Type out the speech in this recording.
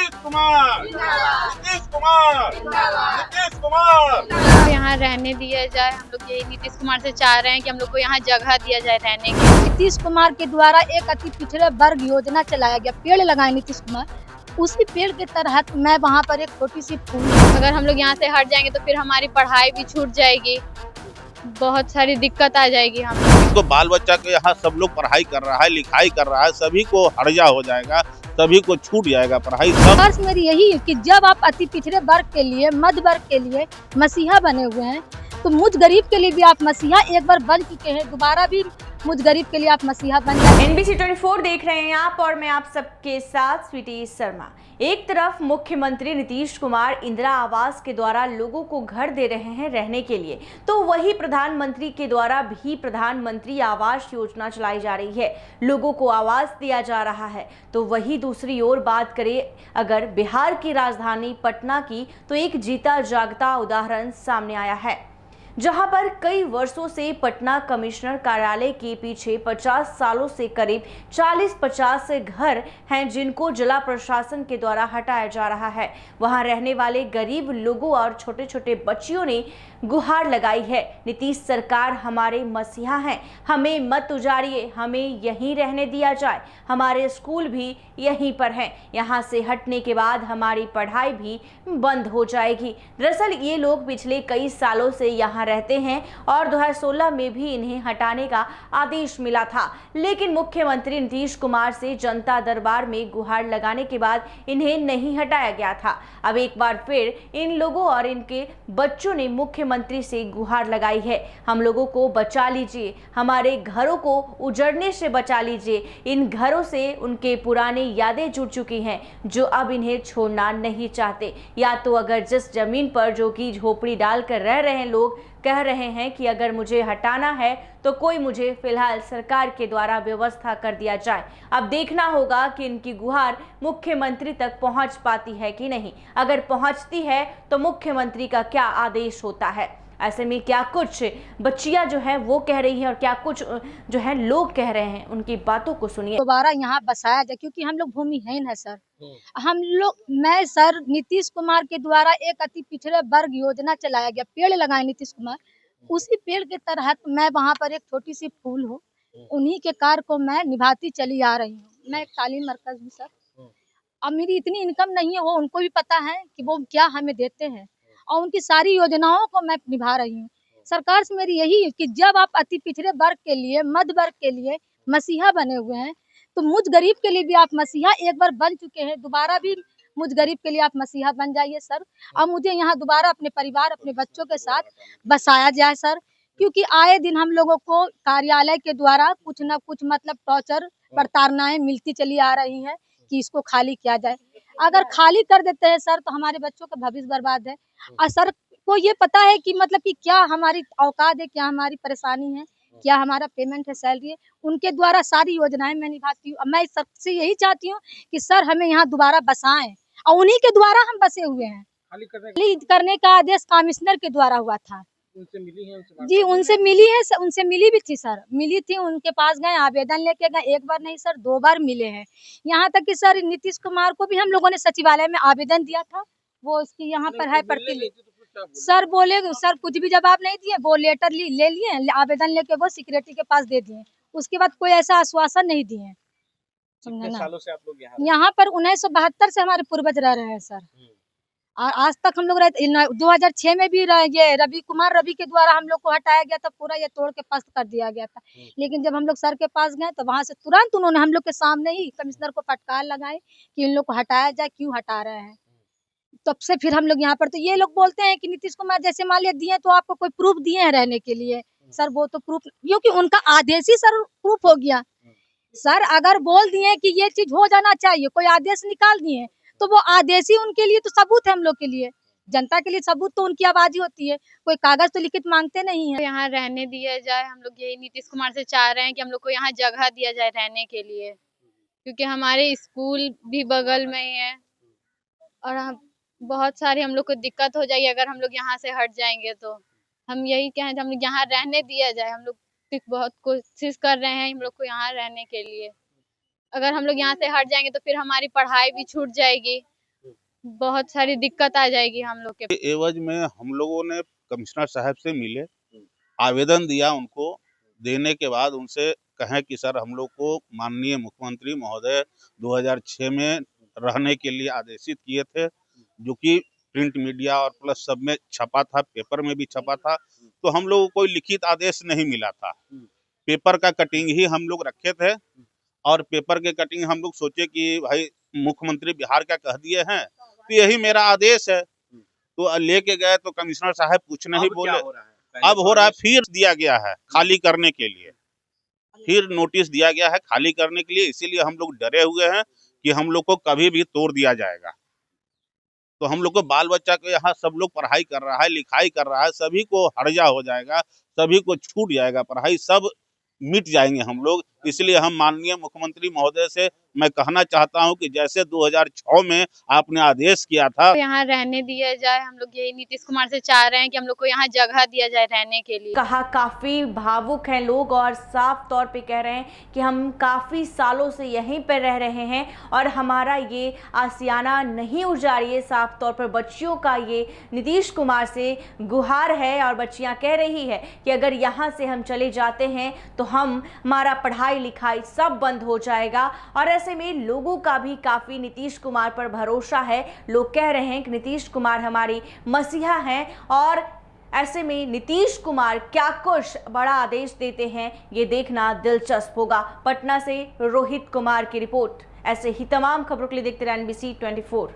नीतीश कुमार, नीतीश कुमार, नीतीश कुमार। तो यहाँ रहने दिया जाए, हम लोग यही नीतीश कुमार से चाह रहे हैं कि हम लोग को यहाँ जगह दिया जाए रहने की। नीतीश कुमार के द्वारा एक अति पिछड़े वर्ग योजना चलाया गया, पेड़ लगाए नीतीश कुमार, उसी पेड़ के तहत मैं वहाँ पर एक छोटी सी फूल। अगर हम लोग यहाँ से हट जाएंगे तो फिर हमारी पढ़ाई भी छूट जाएगी, बहुत सारी दिक्कत आ जाएगी हम तो बाल बच्चा के यहाँ सब लोग पढ़ाई कर रहा है, लिखाई कर रहा है, सभी को हर्जा हो जाएगा, सभी को छूट जाएगा पढ़ाई सब। अर्ज मेरी यही है कि जब आप अति पिछड़े वर्ग के लिए, मध्य वर्ग के लिए मसीहा बने हुए हैं, तो मुझ गरीब के लिए भी आप मसीहा एक बार बन चुके हैं, दोबारा भी मुझ गरीब के लिए आप मसीहा बन जाए। NBC 24 देख रहे हैं आप और मैं आप सबके साथ स्वीटी शर्मा। एक तरफ मुख्यमंत्री नीतीश कुमार इंदिरा आवास के द्वारा लोगों को घर दे रहे हैं रहने के लिए, तो वही प्रधानमंत्री के द्वारा भी प्रधानमंत्री आवास योजना चलाई जा रही है, लोगों को आवास दिया जा रहा है। तो वही दूसरी ओर बात करें अगर बिहार की राजधानी पटना की, तो एक जीता जागता उदाहरण सामने आया है, जहां पर कई वर्षों से पटना कमिश्नर कार्यालय के पीछे 50 सालों से करीब 40-50 घर हैं जिनको जिला प्रशासन के द्वारा हटाया जा रहा है। वहां रहने वाले गरीब लोगों और छोटे छोटे बच्चियों ने गुहार लगाई है, नीतीश सरकार हमारे मसीहा हैं, हमें मत उजाड़िए, हमें यहीं रहने दिया जाए, हमारे स्कूल भी यहीं पर हैं, यहाँ से हटने के बाद हमारी पढ़ाई भी बंद हो जाएगी। दरअसल ये लोग पिछले कई सालों से यहाँ रहते हैं और 2016 में भी इन्हें हटाने का आदेश मिला था, लेकिन मुख्यमंत्री नीतीश कुमार से जनता दरबार में गुहार लगाने के बाद इन्हें नहीं हटाया गया था। अब एक बार फिर इन लोगों और इनके बच्चों ने मुख्यमंत्री से गुहार लगाई है, हम लोगों को बचा लीजिए, हमारे घरों को उजड़ने से बचा लीजिए। इन घरों से उनके पुरानी यादें जुड़ चुकी हैं जो अब इन्हें छोड़ना नहीं चाहते। या तो अगर जिस जमीन पर जो कि झोपड़ी डालकर रह रहे हैं लोग कह रहे हैं कि अगर मुझे हटाना है तो कोई मुझे फिलहाल सरकार के द्वारा व्यवस्था कर दिया जाए। अब देखना होगा कि इनकी गुहार मुख्यमंत्री तक पहुंच पाती है कि नहीं। अगर पहुंचती है तो मुख्यमंत्री का क्या आदेश होता है। ऐसे में क्या कुछ बच्चियां जो है वो कह रही हैं और क्या कुछ जो है लोग कह रहे हैं, उनकी बातों को सुनिए। दोबारा यहाँ बसाया जाए, क्योंकि हम लोग भूमिहीन है सर। मैं सर नीतीश कुमार के द्वारा एक अति पिछड़े वर्ग योजना चलाया गया, पेड़ लगाए नीतीश कुमार, उसी पेड़ के तहत मैं वहाँ पर एक छोटी सी फूल हूँ, उन्हीं के कार्य को मैं निभाती चली आ रही हूँ। मैं एक तालीम मरकज हूँ सर। अब मेरी इतनी इनकम नहीं है, वो उनको भी पता है कि वो क्या हमें देते हैं, और उनकी सारी योजनाओं को मैं निभा रही हूँ। सरकार से मेरी यही है कि जब आप अति पिछड़े वर्ग के लिए, मध्य वर्ग के लिए मसीहा बने हुए हैं, तो मुझ गरीब के लिए भी आप मसीहा एक बार बन चुके हैं, दोबारा भी मुझ गरीब के लिए आप मसीहा बन जाइए सर। अब मुझे यहाँ दोबारा अपने परिवार, अपने बच्चों के साथ बसाया जाए सर, क्योंकि आए दिन हम लोगों को कार्यालय के द्वारा कुछ न कुछ मतलब टॉर्चर, प्रताड़नाएं मिलती चली आ रही है कि इसको खाली किया जाए। अगर खाली कर देते हैं सर तो हमारे बच्चों का भविष्य बर्बाद है। और सर को ये पता है कि मतलब कि क्या हमारी औकात है, क्या हमारी परेशानी है, क्या हमारा पेमेंट है, सैलरी है, उनके द्वारा सारी योजनाएं मैं निभाती हूँ। मैं सबसे यही चाहती हूँ कि सर हमें यहाँ दोबारा बसाएं, और उन्हीं के द्वारा हम बसे हुए हैं। खाली करने का आदेश कमिश्नर के द्वारा हुआ था। उनसे मिली है? जी उनसे मिली है, उनसे मिली भी थी सर, मिली थी, उनके पास गए, आवेदन लेके गए, एक बार नहीं सर 2 बार मिले हैं। यहाँ तक कि सर नीतीश कुमार को भी हम लोगों ने सचिवालय में आवेदन दिया था, वो उसकी यहाँ पर है प्रतिलिपि। सर बोले सर कुछ भी जवाब नहीं दिए, वो लेटर ले लिए, आवेदन लेके वो सिक्योरिटी के पास दे दिए, उसके बाद कोई ऐसा आश्वासन नहीं दिए। कितने सालों से आप लोग यहाँ पर 1972 से हमारे पूर्वज रह रहे हैं सर, और आज तक हम लोग 2006 में भी ये रवि के द्वारा हम लोग को हटाया गया था, पूरा ये तोड़ के पस्त कर दिया गया था। लेकिन जब हम लोग सर के पास गए तो वहां से तुरंत उन्होंने हम लोग के सामने ही कमिश्नर को फटकार लगाए कि इन लोग को हटाया जाए, क्यों हटा रहे हैं। तब से फिर हम लोग यहाँ पर, तो ये लोग बोलते हैं कि नीतीश कुमार जैसे मान लिया दिए तो आपको कोई प्रूफ दिए हैं रहने के लिए। सर वो तो प्रूफ, क्योंकि उनका आदेश ही सर प्रूफ हो गया। सर अगर बोल दिए कि ये चीज हो जाना चाहिए, कोई आदेश निकाल दिए, तो वो आदेश ही उनके लिए तो सबूत है, हम लोग के लिए, जनता के लिए सबूत तो उनकी आवाज ही होती है, कोई कागज तो लिखित मांगते नहीं है। यहाँ रहने दिया जाए, हम लोग यही नीतीश कुमार से चाह रहे हैं कि हम लोग को यहाँ जगह दिया जाए रहने के लिए, क्योंकि हमारे स्कूल भी बगल में ही है और हम बहुत सारी हम लोग को दिक्कत हो जाएगी अगर हम लोग यहाँ से हट जाएंगे। तो हम यही कहें हम लोग यहाँ रहने दिया जाए, हम लोग बहुत कोशिश कर रहे हैं हम लोग को यहाँ रहने के लिए। अगर हम लोग यहाँ से हट जाएंगे तो फिर हमारी पढ़ाई भी छूट जाएगी, बहुत सारी दिक्कत आ जाएगी हम लोग के। एवज में हम लोगों ने कमिश्नर साहब से मिले, आवेदन दिया, उनको देने के बाद उनसे कहें कि सर हम लोग को माननीय मुख्यमंत्री महोदय 2006 में रहने के लिए आदेशित किए थे, जो कि प्रिंट मीडिया और प्लस सब में छपा था, पेपर में भी छपा था, तो हम लोगों को कोई लिखित आदेश नहीं मिला था। पेपर का कटिंग ही हम लोग रखे थे और पेपर के कटिंग हम लोग सोचे कि भाई मुख्यमंत्री बिहार का कह दिए हैं तो यही मेरा आदेश है, तो लेके गए तो कमिश्नर साहब कुछ नहीं बोले। अब हो रहा है फिर दिया गया है खाली करने के लिए, फिर नोटिस दिया गया है खाली करने के लिए, इसीलिए हम लोग डरे हुए हैं कि हम लोग को कभी भी तोड़ दिया जाएगा। तो हम लोग को बाल बच्चा को यहाँ सब लोग पढ़ाई कर रहा है, लिखाई कर रहा है, सभी को हर्जा हो जाएगा, सभी को छूट जाएगा, पढ़ाई सब मिट जाएंगे हम लोग। इसलिए हम माननीय मुख्यमंत्री महोदय से मैं कहना चाहता हूं कि जैसे 2006 में आपने आदेश किया था, यहाँ रहने दिया जाए। हम लोग यही नीतीश कुमार से चाह रहे हैं कि हम लोग को यहाँ जगह दिया जाए रहने के लिए। कहा काफी भावुक हैं लोग और साफ तौर पे कह रहे हैं कि हम काफी सालों से यहीं पर रह रहे हैं और हमारा ये आशियाना नहीं उजाड़ रही है। साफ तौर पर बच्चियों का ये नीतीश कुमार से गुहार है और बच्चियां कह रही है कि अगर यहाँ से हम चले जाते हैं तो हमारा पढ़ाई लिखाई सब बंद हो जाएगा। और ऐसे में लोगों का भी काफी नीतीश कुमार पर भरोसा है। लोग कह रहे हैं कि नीतीश कुमार हमारी मसीहा हैं और ऐसे में नीतीश कुमार क्या कुछ बड़ा आदेश देते हैं ये देखना दिलचस्प होगा। पटना से रोहित कुमार की रिपोर्ट। ऐसे ही तमाम खबरों के लिए देखते रहिए NBC 24।